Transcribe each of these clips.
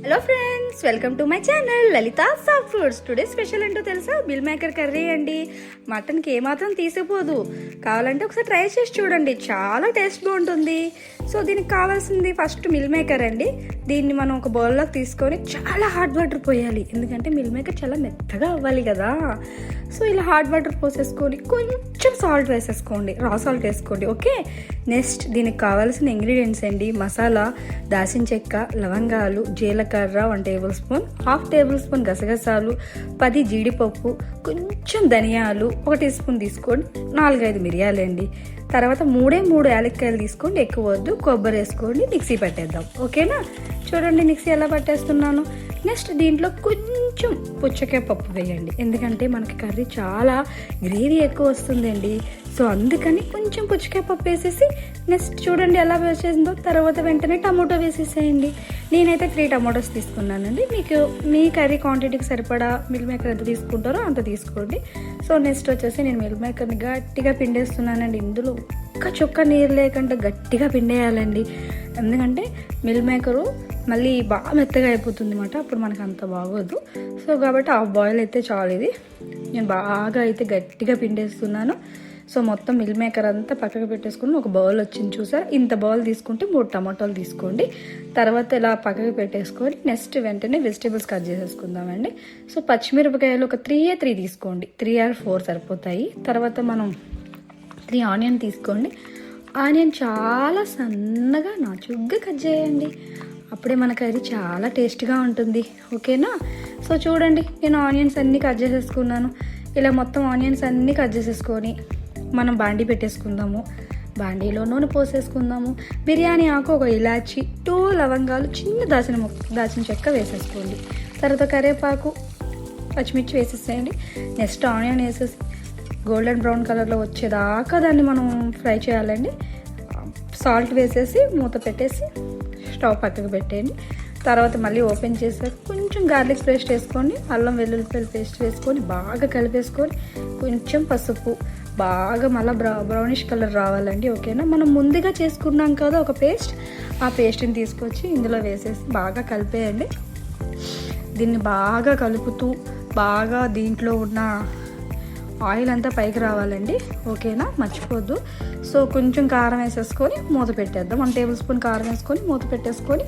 Hello friends, welcome to my channel Lalitha soft foods. Today special ఏంటో తెలుసా? Meal maker curry అండి. మటన్కి ఏమాత్రం తీసిపోదు. కావాలంటే ఒకసారి ట్రై చేసి చూడండి, చాలా టేస్ట్గా ఉంటుంది. సో దీనికి కావాల్సింది ఫస్ట్ మిల్ మేకర్ అండి. దీన్ని మనం ఒక బౌల్లోకి తీసుకొని చాలా హాట్ వాటర్ పోయాలి, ఎందుకంటే మిల్ మేకర్ చాలా మెత్తగా అవ్వాలి కదా. సో ఇలా హాట్ వాటర్ పోసేసుకొని కొంచెం సాల్ట్ వేసేసుకోండి, రా సాల్ట్ వేసుకోండి. ఓకే, నెక్స్ట్ దీనికి కావాల్సిన ఇంగ్రీడియంట్స్ అండి: మసాలా, దాల్చిన చెక్క, లవంగాలు, జీలకర్ర 1 టేబుల్ స్పూన్, 1/2 టేబుల్ స్పూన్ గసగసాలు, 10 జీడిపప్పు, కొంచెం ధనియాలు 1 టీ స్పూన్ తీసుకోండి, 4-5 మిరియాలండి. తర్వాత 3 యాలక్కాయలు తీసుకోండి, ఎక్కువ వద్దు. కొబ్బరి వేసుకోండి, మిక్సీ పట్టేద్దాం. ఓకేనా? చూడండి మిక్సీ ఎలా పట్టేస్తున్నాను. నెక్స్ట్ దీంట్లో కొంచెం పుచ్చకాయ పప్పు వేయండి, ఎందుకంటే మనకి కర్రీ చాలా గ్రేవీ ఎక్కువ వస్తుందండి. సో అందుకని కొంచెం పుచ్చకాయ పప్పు వేసేసి నెక్స్ట్ చూడండి ఎలా వేసేసిందో. తర్వాత వెంటనే టమాటో వేసేసేయండి. నేనైతే 3 టమాటోస్ తీసుకున్నానండి. మీకు మీ కర్రీ క్వాంటిటీకి సరిపడా మిల్ మేకర్ ఎంత తీసుకుంటారో అంత తీసుకోండి. సో నెక్స్ట్ వచ్చేసి నేను మిల్ మేకర్ని గట్టిగా పిండేస్తున్నానండి. ఇందులో ఒక్క చుక్క నీరు లేకుండా గట్టిగా పిండేయాలండి, ఎందుకంటే మిల్ మేకరు మళ్ళీ బాగా మెత్తగా అయిపోతుంది అన్నమాట, అప్పుడు మనకు అంత బాగోదు. సో కాబట్టి 1/2 బాయిల్ అయితే చాలు. ఇది నేను బాగా అయితే గట్టిగా పిండేస్తున్నాను. సో మొత్తం మిల్ మేకర్ అంతా పక్కకు పెట్టేసుకుని ఒక బౌల్ వచ్చింది చూసారు. ఇంత బౌల్ తీసుకుంటే 3 టమాటాలు తీసుకోండి. తర్వాత ఇలా పక్కకు పెట్టేసుకొని నెక్స్ట్ వెంటనే వెజిటేబుల్స్ కట్ చేసేసుకుందామండి. సో పచ్చిమిరపకాయలు ఒక 3 తీసుకోండి, 3 or 4 సరిపోతాయి. తర్వాత మనం 3 ఆనియన్ తీసుకోండి. ఆనియన్ చాలా సన్నగా నాచుగ్గా కట్ చేయండి, అప్పుడే మన కర్రీ చాలా టేస్ట్గా ఉంటుంది. ఓకేనా? సో చూడండి నేను ఆనియన్స్ అన్నీ కట్ చేసేసుకున్నాను. ఇలా మొత్తం ఆనియన్స్ అన్నీ కట్ చేసేసుకొని మనం బాండీ పెట్టేసుకుందాము. బాండీలో నూనె పోసేసుకుందాము. బిర్యానీ ఆకు, 1 ఇలాచి, 2 లవంగాలు, చిన్న దాచిన చెక్క వేసేసుకోండి. తర్వాత కరివేపాకు, పచ్చిమిర్చి వేసేసేయండి. నెక్స్ట్ ఆనియన్ వేసేసి గోల్డెన్ బ్రౌన్ కలర్లో వచ్చేదాకా దాన్ని మనం ఫ్రై చేయాలండి. సాల్ట్ వేసేసి మూత పెట్టేసి స్టవ్ పక్కకు పెట్టేయండి. తర్వాత మళ్ళీ ఓపెన్ చేసాక కొంచెం గార్లిక్ పేస్ట్ వేసుకోండి, అల్లం వెల్లుల్లిపాయల పేస్ట్ వేసుకొని బాగా కలిపేసుకొని కొంచెం పసుపు, బాగా మళ్ళీ బ్రౌనిష్ కలర్ రావాలండి. ఓకేనా? మనం ముందుగా చేసుకున్నాం కదా ఒక పేస్ట్, ఆ పేస్ట్ని తీసుకొచ్చి ఇందులో వేసేసి బాగా కలిపేయండి. దీన్ని బాగా కలుపుతూ బాగా దీంట్లో ఉన్న ఆయిల్ అంతా పైకి రావాలండి. ఓకేనా? మర్చిపోద్దు. సో కొంచెం కారం వేసేసుకొని మూత పెట్టేద్దాం. 1 టేబుల్ స్పూన్ కారం వేసుకొని మూత పెట్టేసుకొని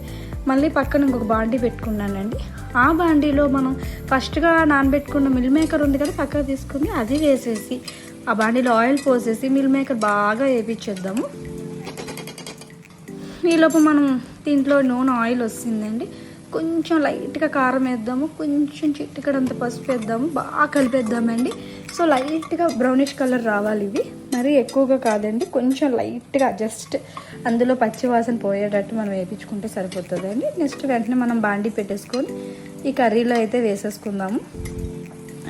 మళ్ళీ పక్కన ఇంకొక బాండీ పెట్టుకున్నానండి. ఆ బాండీలో మనం ఫస్ట్గా నానబెట్టుకున్న మిల్ మేకర్ ఉంది కదా, పక్కకు తీసుకుని అది వేసేసి ఆ బాండీలో ఆయిల్ పోసేసి మిల్ మేకర్ బాగా వేపించేద్దాము. ఈలోపు మనం దీంట్లో నూనె ఆయిల్ వస్తుందండి. కొంచెం లైట్గా కారం వేద్దాము, కొంచెం చిటికెడంత పసుపు వేద్దాము, బాగా కలిపేద్దామండి. సో లైట్గా బ్రౌనిష్ కలర్ రావాలి, ఇవి మరీ ఎక్కువగా కాదండి, కొంచెం లైట్గా జస్ట్ అందులో పచ్చి వాసన పోయేటట్టు మనం వేయించుకుంటే సరిపోతుందండి. నెక్స్ట్ వెంటనే మనం బాండీ పెట్టేసుకొని ఈ కర్రీలో అయితే వేసేసుకుందాము.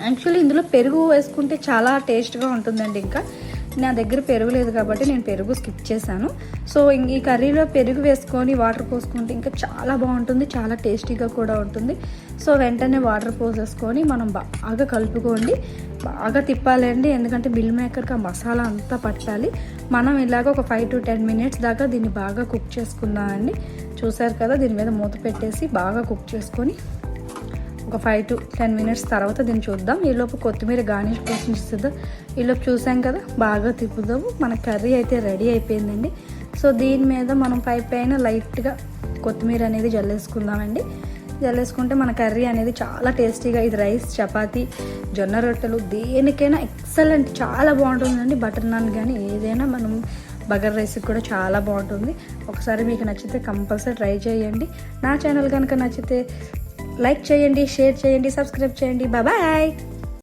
యాక్చువల్లీ ఇందులో పెరుగు వేసుకుంటే చాలా టేస్ట్గా ఉంటుందండి. ఇంకా నా దగ్గర పెరుగు లేదు కాబట్టి నేను పెరుగు స్కిప్ చేశాను. సో ఈ కర్రీలో పెరుగు వేసుకొని వాటర్ పోసుకుంటే ఇంకా చాలా బాగుంటుంది, చాలా టేస్టీగా కూడా ఉంటుంది. సో వెంటనే వాటర్ పోసేసుకొని మనం బాగా కలుపుకోండి, బాగా తిప్పాలండి, ఎందుకంటే మిల్ మేకర్కి ఆ మసాలా అంతా పట్టాలి. మనం ఇలాగ ఒక 5 to 10 minutes దాకా దీన్ని బాగా కుక్ చేసుకుందామండి. చూసారు కదా, దీని మీద మూత పెట్టేసి బాగా కుక్ చేసుకొని ఒక 5 to 10 minutes తర్వాత దీన్ని చూద్దాం. ఈలోపు కొత్తిమీర గార్నిష్ కోసం ఇస్తుందాం. ఈలోపు చూసాం కదా, బాగా తిప్పుదాము. మన కర్రీ అయితే రెడీ అయిపోయిందండి. సో దీని మీద మనం పైన లైట్గా కొత్తిమీర అనేది జల్లేసుకుందామండి. జల్లేసుకుంటే మన కర్రీ అనేది చాలా టేస్టీగా, ఇది రైస్, చపాతీ, జొన్న రొట్టెలు దేనికైనా ఎక్సలెంట్, చాలా బాగుంటుందండి. బటర్ నాన్ కానీ ఏదైనా, మనం బగర్ రైస్కి కూడా చాలా బాగుంటుంది. ఒకసారి మీకు నచ్చితే కంపల్సరీ ట్రై చేయండి. నా ఛానల్ కనుక నచ్చితే లైక్ చేయండి, షేర్ చేయండి, సబ్స్క్రైబ్ చేయండి. బాయ్.